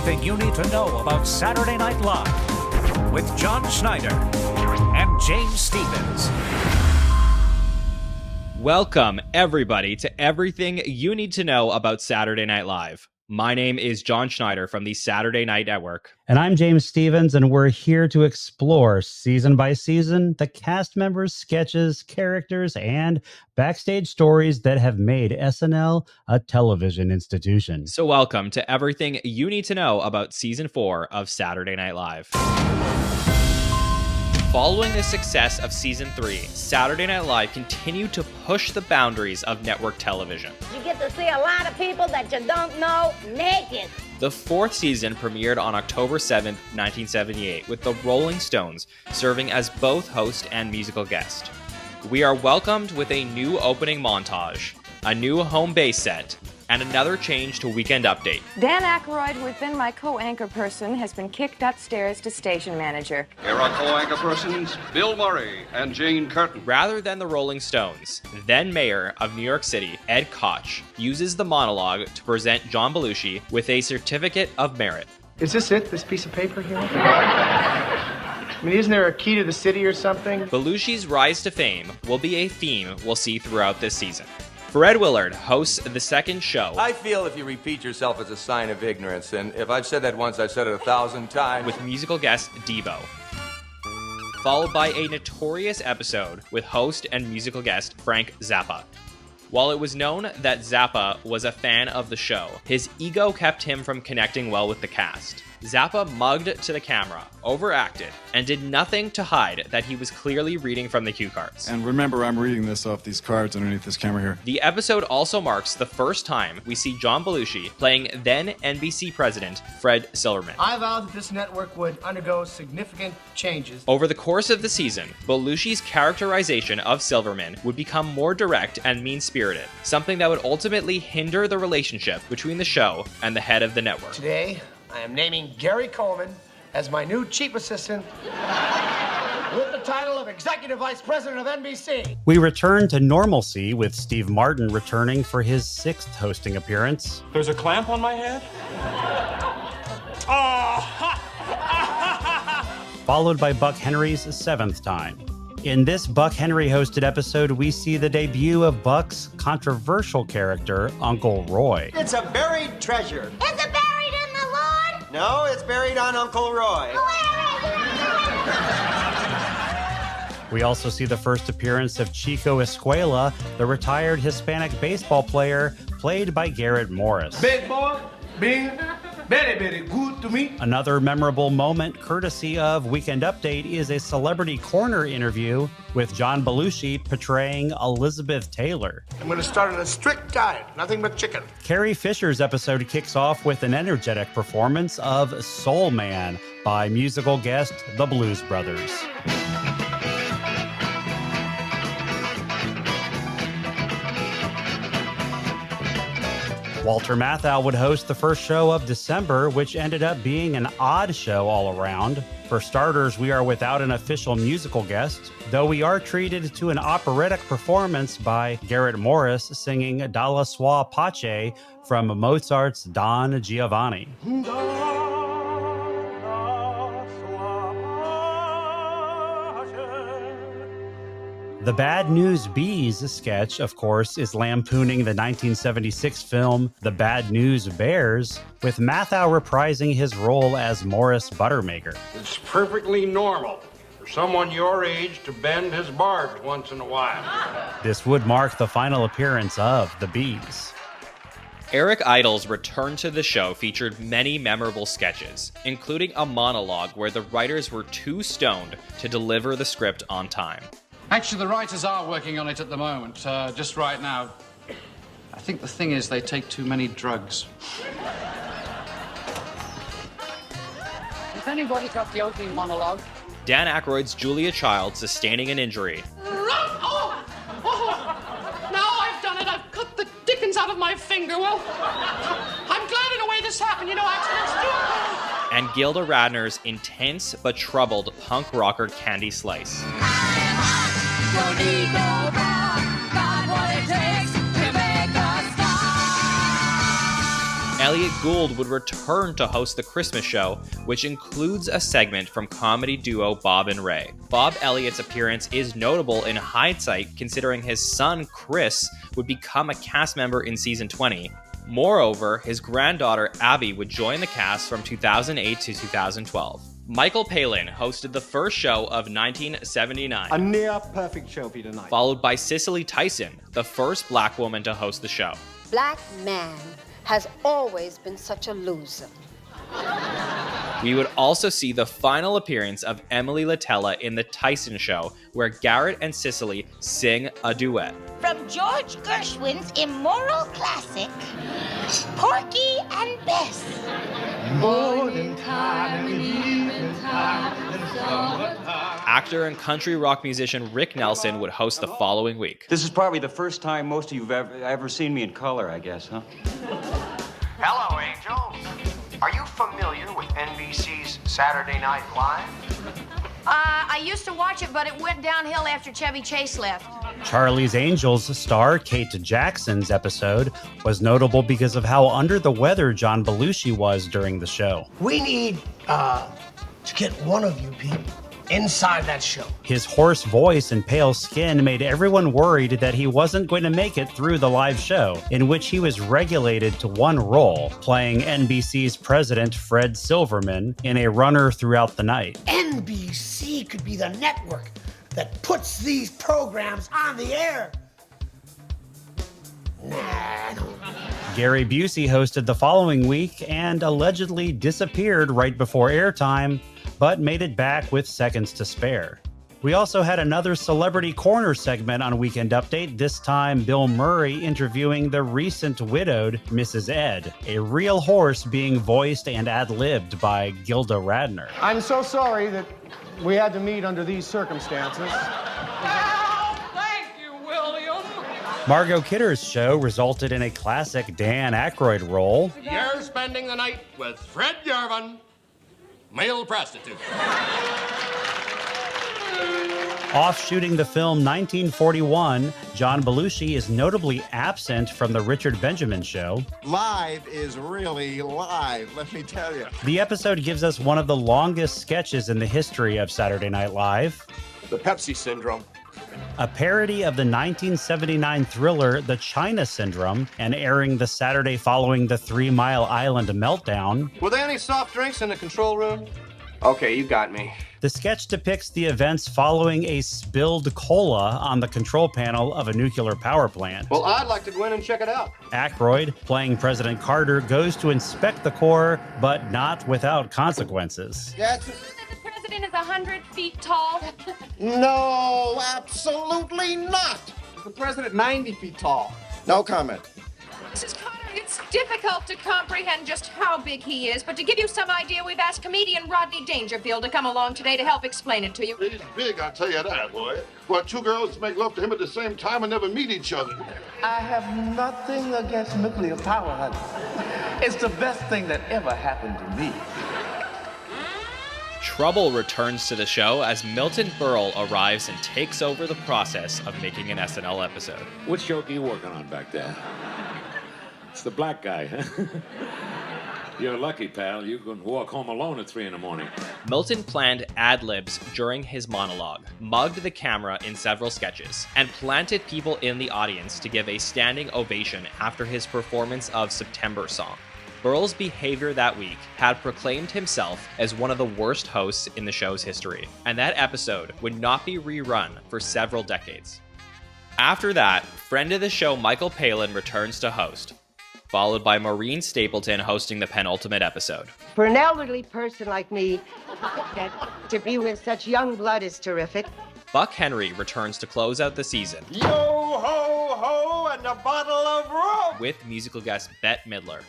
everything you need to know about Saturday Night Live with John Schneider and James Stevens. Welcome, everybody, to everything you need to know about Saturday Night Live. My name is John Schneider from the Saturday Night Network. And I'm James Stevens, and we're here to explore season by season the cast members, sketches, characters, and backstage stories that have made SNL a television institution. So welcome to everything you need to know about season 4 of Saturday Night Live. Following the success of season 3, Saturday Night Live continued to push the boundaries of network television. You get to see a lot of people that you don't know naked. The 4th season premiered on October 7th, 1978, with the Rolling Stones serving as both host and musical guest. We are welcomed with a new opening montage, a new home base set, and another change to Weekend Update. Dan Aykroyd, who had been my co-anchor person, has been kicked upstairs to station manager. Here are co-anchor persons Bill Murray and Jane Curtin. Rather than the Rolling Stones, then Mayor of New York City, Ed Koch, uses the monologue to present John Belushi with a certificate of merit. Is this it, this piece of paper here? I mean, isn't there a key to the city or something? Belushi's rise to fame will be a theme we'll see throughout this season. Fred Willard hosts the second show. I feel if you repeat yourself it's a sign of ignorance, and if I've said that once, I've said it 1,000 times. With musical guest Devo. Followed by a notorious episode with host and musical guest Frank Zappa. While it was known that Zappa was a fan of the show, his ego kept him from connecting well with the cast. Zappa mugged to the camera, overacted, and did nothing to hide that he was clearly reading from the cue cards. And remember, I'm reading this off these cards underneath this camera here. The episode also marks the first time we see John Belushi playing then NBC president Fred Silverman. I vowed that this network would undergo significant changes. Over the course of the season, Belushi's characterization of Silverman would become more direct and mean-spirited, something that would ultimately hinder the relationship between the show and the head of the network. Today, I am naming Gary Coleman as my new chief assistant with the title of Executive Vice President of NBC. We return to normalcy with Steve Martin returning for his 6th hosting appearance. There's a clamp on my head? Followed by Buck Henry's 7th time. In this Buck Henry hosted episode, we see the debut of Buck's controversial character, Uncle Roy. It's a buried treasure. Is it buried in the lawn? No, it's buried on Uncle Roy. We also see the first appearance of Chico Escuela, the retired Hispanic baseball player, played by Garrett Morris. Big boy, big, very, very good to me. Another memorable moment, courtesy of Weekend Update, is a Celebrity Corner interview with John Belushi portraying Elizabeth Taylor. I'm going to start on a strict diet, nothing but chicken. Carrie Fisher's episode kicks off with an energetic performance of Soul Man by musical guest The Blues Brothers. Walter Matthau would host the first show of December, which ended up being an odd show all around. For starters, we are without an official musical guest, though we are treated to an operatic performance by Garrett Morris singing Dalla Sua Pace from Mozart's Don Giovanni. The Bad News Bees sketch, of course, is lampooning the 1976 film The Bad News Bears, with Matthau reprising his role as Morris Buttermaker. It's perfectly normal for someone your age to bend his barbs once in a while. This would mark the final appearance of the Bees. Eric Idle's return to the show featured many memorable sketches, including a monologue where the writers were too stoned to deliver the script on time. Actually, the writers are working on it at the moment, just right now. I think the thing is they take too many drugs. Has anybody got the opening monologue? Dan Aykroyd's Julia Child sustaining an injury. Oh! Now I've done it. I've cut the dickens out of my finger. Well, I'm glad in a way this happened. You know, accidents do happen. And Gilda Radner's intense but troubled punk rocker Candy Slice. Elliott Gould would return to host the Christmas show, which includes a segment from comedy duo Bob and Ray. Bob Elliott's appearance is notable in hindsight, considering his son Chris would become a cast member in season 20. Moreover, his granddaughter Abby would join the cast from 2008 to 2012. Michael Palin hosted the first show of 1979. A near-perfect show for you tonight. Followed by Cicely Tyson, the first black woman to host the show. Black man has always been such a loser. We would also see the final appearance of Emily Latella in The Tyson Show, where Garrett and Cicely sing a duet. From George Gershwin's immoral classic, Porky and Bess. Morning time and evening time and summertime. Actor and country rock musician Rick Nelson would host the following week. This is probably the first time most of you have ever seen me in color, I guess, huh? Hello, angels. Are you familiar with NBC's Saturday Night Live? I used to watch it, but it went downhill after Chevy Chase left. Charlie's Angels star Kate Jackson's episode was notable because of how under the weather John Belushi was during the show. We need to get one of you people inside that show. His hoarse voice and pale skin made everyone worried that he wasn't going to make it through the live show, in which he was regulated to one role, playing NBC's president Fred Silverman in a runner throughout the night. NBC could be the network that puts these programs on the air. Nah, I don't. Gary Busey hosted the following week and allegedly disappeared right before airtime, but made it back with seconds to spare. We also had another Celebrity Corner segment on Weekend Update, this time Bill Murray interviewing the recent widowed Mrs. Ed, a real horse being voiced and ad-libbed by Gilda Radner. I'm so sorry that we had to meet under these circumstances. Margot Kidder's show resulted in a classic Dan Aykroyd role. You're spending the night with Fred Garvin, male prostitute. Off shooting the film 1941, John Belushi is notably absent from the Richard Benjamin show. Live is really live, let me tell you. The episode gives us one of the longest sketches in the history of Saturday Night Live. The Pepsi Syndrome. A parody of the 1979 thriller The China Syndrome, and airing the Saturday following the 3 Mile Island meltdown. Were there any soft drinks in the control room? Okay, you got me. The sketch depicts the events following a spilled cola on the control panel of a nuclear power plant. Well, I'd like to go in and check it out. Aykroyd, playing President Carter, goes to inspect the core, but not without consequences. The president is 100 feet tall. No, absolutely not. Is the president 90 feet tall? No comment. Mrs. Carter, it's difficult to comprehend just how big he is, but to give you some idea, we've asked comedian Rodney Dangerfield to come along today to help explain it to you. He's big, I'll tell you that, boy. Well, 2 girls make love to him at the same time and never meet each other. I have nothing against nuclear power, honey. It's the best thing that ever happened to me. Trouble returns to the show as Milton Berle arrives and takes over the process of making an SNL episode. Which joke are you working on back there? It's the black guy, huh? You're lucky, pal. You can walk home alone at 3 in the morning. Milton planned ad-libs during his monologue, mugged the camera in several sketches, and planted people in the audience to give a standing ovation after his performance of September Song. Berle's behavior that week had proclaimed himself as one of the worst hosts in the show's history, and that episode would not be rerun for several decades. After that, friend of the show Michael Palin returns to host, followed by Maureen Stapleton hosting the penultimate episode. For an elderly person like me, to be with such young blood is terrific. Buck Henry returns to close out the season. Yo ho ho and a bottle of rum! With musical guest Bette Midler,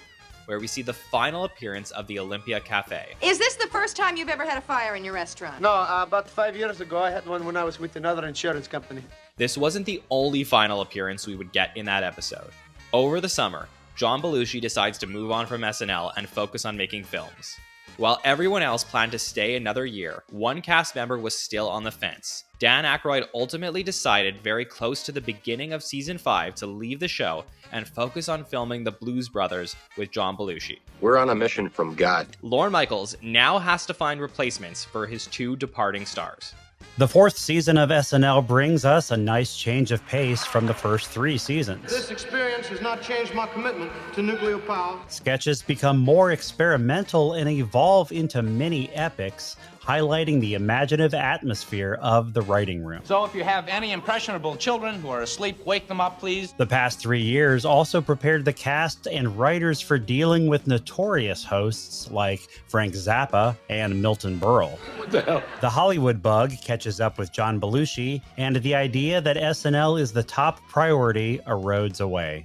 where we see the final appearance of the Olympia Cafe. Is this the first time you've ever had a fire in your restaurant? No, about 5 years ago, I had one when I was with another insurance company. This wasn't the only final appearance we would get in that episode. Over the summer, John Belushi decides to move on from SNL and focus on making films. While everyone else planned to stay another year, one cast member was still on the fence. Dan Aykroyd ultimately decided very close to the beginning of season 5 to leave the show and focus on filming The Blues Brothers with John Belushi. We're on a mission from God. Lorne Michaels now has to find replacements for his 2 departing stars. The 4th season of SNL brings us a nice change of pace from the first 3 seasons. This experience has not changed my commitment to nuclear power. Sketches become more experimental and evolve into mini epics, highlighting the imaginative atmosphere of the writing room. So if you have any impressionable children who are asleep, wake them up, please. The past 3 years also prepared the cast and writers for dealing with notorious hosts like Frank Zappa and Milton Berle. What the hell? The Hollywood bug catches up with John Belushi, and the idea that SNL is the top priority erodes away.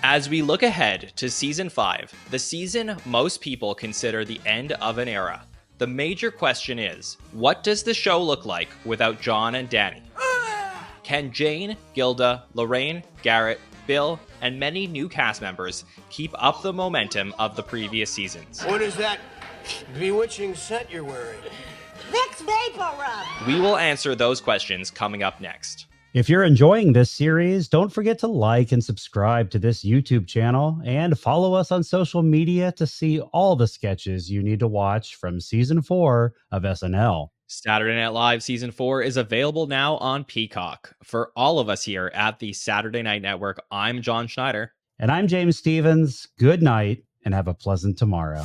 As we look ahead to season 5, the season most people consider the end of an era, the major question is, what does the show look like without John and Danny? Can Jane, Gilda, Lorraine, Garrett, Bill, and many new cast members keep up the momentum of the previous seasons? What is that bewitching scent you're wearing? Vicks Vapor Rub. We will answer those questions coming up next. If you're enjoying this series, don't forget to like and subscribe to this YouTube channel and follow us on social media to see all the sketches you need to watch from season 4 of SNL. Saturday Night Live season 4 is available now on Peacock. For all of us here at the Saturday Night Network, I'm John Schneider. And I'm James Stevens. Good night and have a pleasant tomorrow.